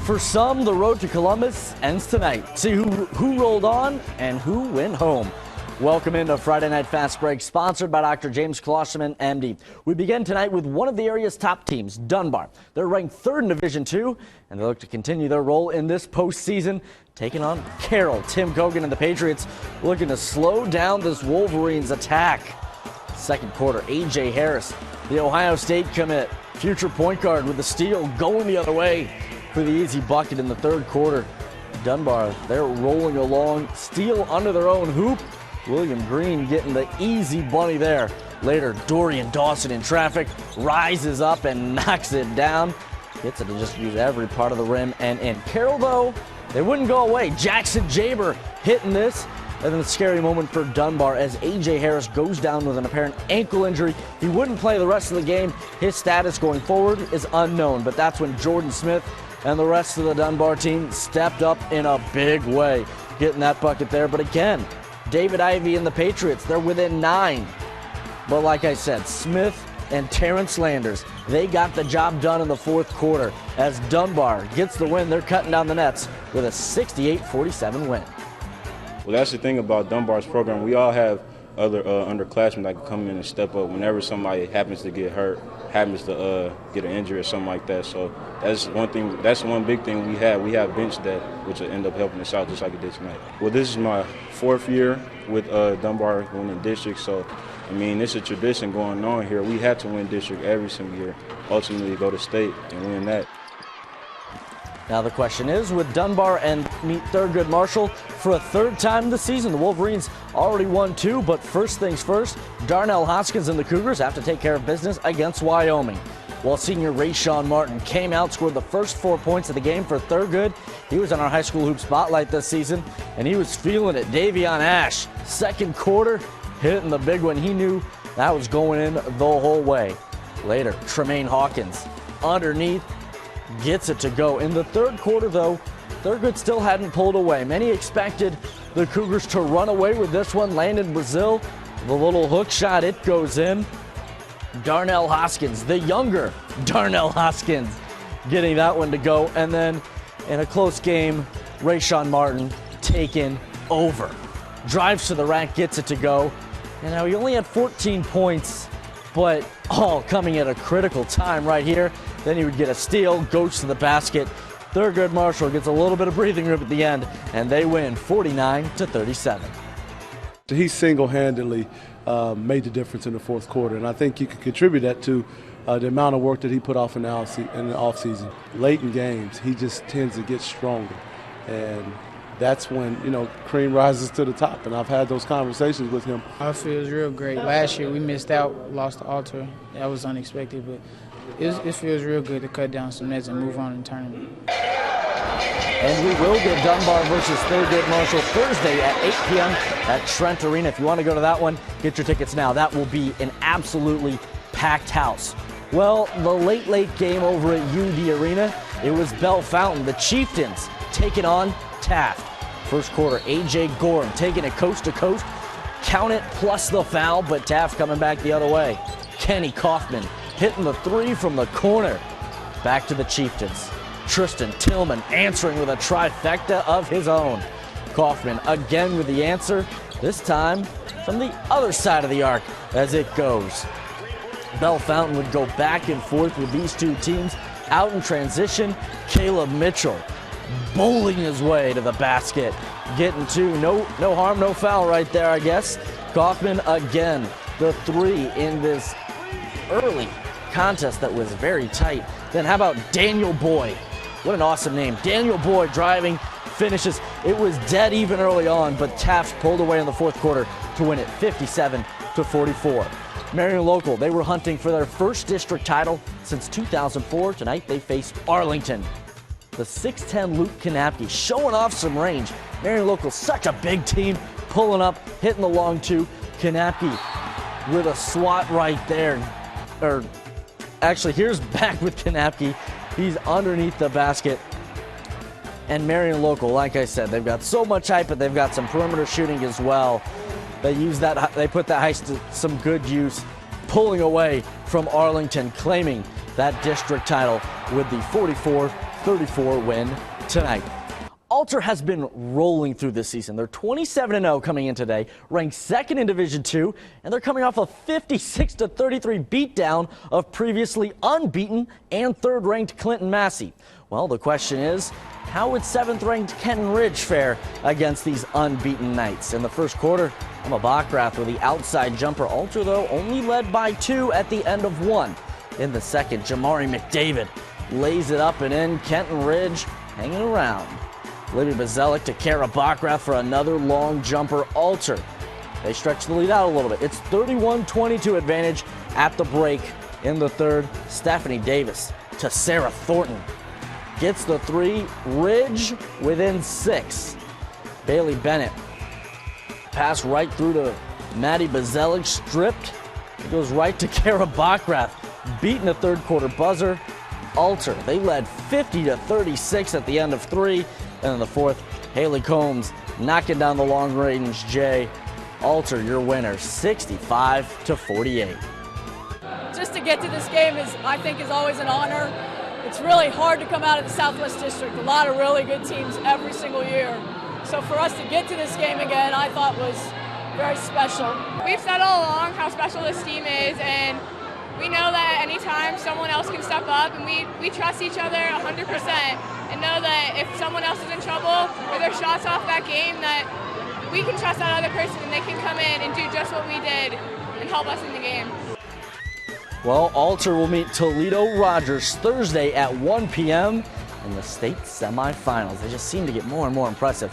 For some, the road to Columbus ends tonight. See who rolled on and who went home. Welcome into Friday Night Fast Break, sponsored by Dr. James Klosterman, MD. We begin tonight with one of the area's top teams, Dunbar. They're ranked third in Division II, and they look to continue their role in this postseason, taking on Carroll. Tim Cogan and the Patriots looking to slow down this Wolverines attack. Second quarter, A.J. Harris, the Ohio State commit, future point guard with the steal going the other way for the easy bucket in the third quarter. Dunbar, they're rolling along, steal under their own hoop. William Green getting the easy bunny there. Later, Dorian Dawson in traffic rises up and knocks it down. Gets it to just use every part of the rim and in. Carroll, though, they wouldn't go away. Jackson Jaber hitting this. And then a scary moment for Dunbar as A.J. Harris goes down with an apparent ankle injury. He wouldn't play the rest of the game. His status going forward is unknown. But that's when Jordan Smith and the rest of the Dunbar team stepped up in a big way, getting that bucket there. But again, David Ivey and the Patriots, they're within 9. But like I said, Smith and Terrence Landers, they got the job done in the fourth quarter. As Dunbar gets the win, they're cutting down the nets with a 68-47 win. Well, that's the thing about Dunbar's program. We all have other underclassmen that can come in and step up whenever somebody happens to get hurt, happens to get an injury or something like that. So that's one thing. That's one big thing we have. We have bench depth, which will end up helping us out just like it did tonight. Well, this is my 4th year with Dunbar winning district. So, I mean, it's a tradition going on here. We have to win district every single year, ultimately go to state and win that. Now the question is, would Dunbar and meet Thurgood Marshall for a third time this season? The Wolverines already won 2, but first things first, Darnell Hoskins and the Cougars have to take care of business against Wyoming. While senior Rayshawn Martin came out, scored the first 4 points of the game for Thurgood. He was on our high school hoop spotlight this season, and he was feeling it. Davion Ash, second quarter, hitting the big one. He knew that was going in the whole way. Later, Tremaine Hawkins underneath, gets it to go. In the third quarter, though, Thurgood still hadn't pulled away. Many expected the Cougars to run away with this one. Landon Brazil, the little hook shot, it goes in. Darnell Hoskins, the younger Darnell Hoskins, getting that one to go. And then in a close game, Rayshawn Martin taken over. Drives to the rack, gets it to go. And now he only had 14 points, but all coming at a critical time right here. Then he would get a steal, goes to the basket. Thurgood Marshall gets a little bit of breathing room at the end, and they win 49-37. He single-handedly made the difference in the fourth quarter, and I think you could contribute that to the amount of work that he put off in the offseason. Late in games, he just tends to get stronger, and that's when, you know, cream rises to the top, and I've had those conversations with him. It feels real great. Last year we missed out, lost the Altar. That was unexpected, but it feels real good to cut down some nets and move on in the tournament. And we will get Dunbar versus Thurgood Marshall Thursday at 8 p.m. at Trent Arena. If you want to go to that one, get your tickets now. That will be an absolutely packed house. Well, the late game over at UD Arena, it was Bell Fountain, the Chieftains, taking on Taft. First quarter, A.J. Gorham taking it coast to coast. Count it plus the foul, but Taft coming back the other way. Kenny Kaufman hitting the 3 from the corner. Back to the Chieftains. Tristan Tillman answering with a trifecta of his own. Kaufman again with the answer, this time from the other side of the arc as it goes. Bell Fountain would go back and forth with these two teams. Out in transition, Caleb Mitchell bowling his way to the basket. Getting 2, no harm, no foul right there, I guess. Kaufman again, the 3 in this early contest that was very tight. Then how about Daniel Boyd? What an awesome name. Daniel Boyd driving, finishes. It was dead even early on, but Taft pulled away in the fourth quarter to win it 57-44. Marion Local, they were hunting for their first district title since 2004. Tonight they face Arlington. The 6'10 Luke Kanapke showing off some range. Marion Local, such a big team, pulling up, hitting the long 2. Kanapke with a swat right there. Or actually, here's back with Kanapke. He's underneath the basket. And Marion Local, like I said, they've got so much hype, but they've got some perimeter shooting as well. They use that. They put that heist to some good use, pulling away from Arlington, claiming that district title with the 34 win tonight. Alter has been rolling through this season. They're 27-0 coming in today, ranked second in Division II, and they're coming off a 56-33 beatdown of previously unbeaten and third-ranked Clinton Massey. Well, the question is, how would 7th-ranked Kenton Ridge fare against these unbeaten Knights? In the first quarter, Emma Bachrath with the outside jumper. Alter, though, only led by 2 at the end of 1. In the second, Jamari McDavid lays it up and in. Kenton Ridge hanging around. Libby Bazelic to Kara Bachrath for another long jumper. Alter, they stretch the lead out a little bit. It's 31-22 advantage at the break in the third. Stephanie Davis to Sarah Thornton. Gets the 3. Ridge within 6. Bailey Bennett. Pass right through to Maddie Bazelic. Stripped. It goes right to Kara Bachrath. Beaten the third quarter buzzer. Alter, they led 50-36 at the end of 3. And in the fourth, Haley Combs knocking down the long range J. Alter, your winner, 65-48. Just to get to this game I think is always an honor. It's really hard to come out of the Southwest District. A lot of really good teams every single year. So for us to get to this game again, I thought was very special. We've said all along how special this team is, and we know that anytime someone else can step up, and we trust each other 100%, and know that if someone else is in trouble or their shots off that game, that we can trust that other person and they can come in and do just what we did and help us in the game. Well, Alter will meet Toledo Rogers Thursday at 1 p.m. in the state semifinals. They just seem to get more and more impressive.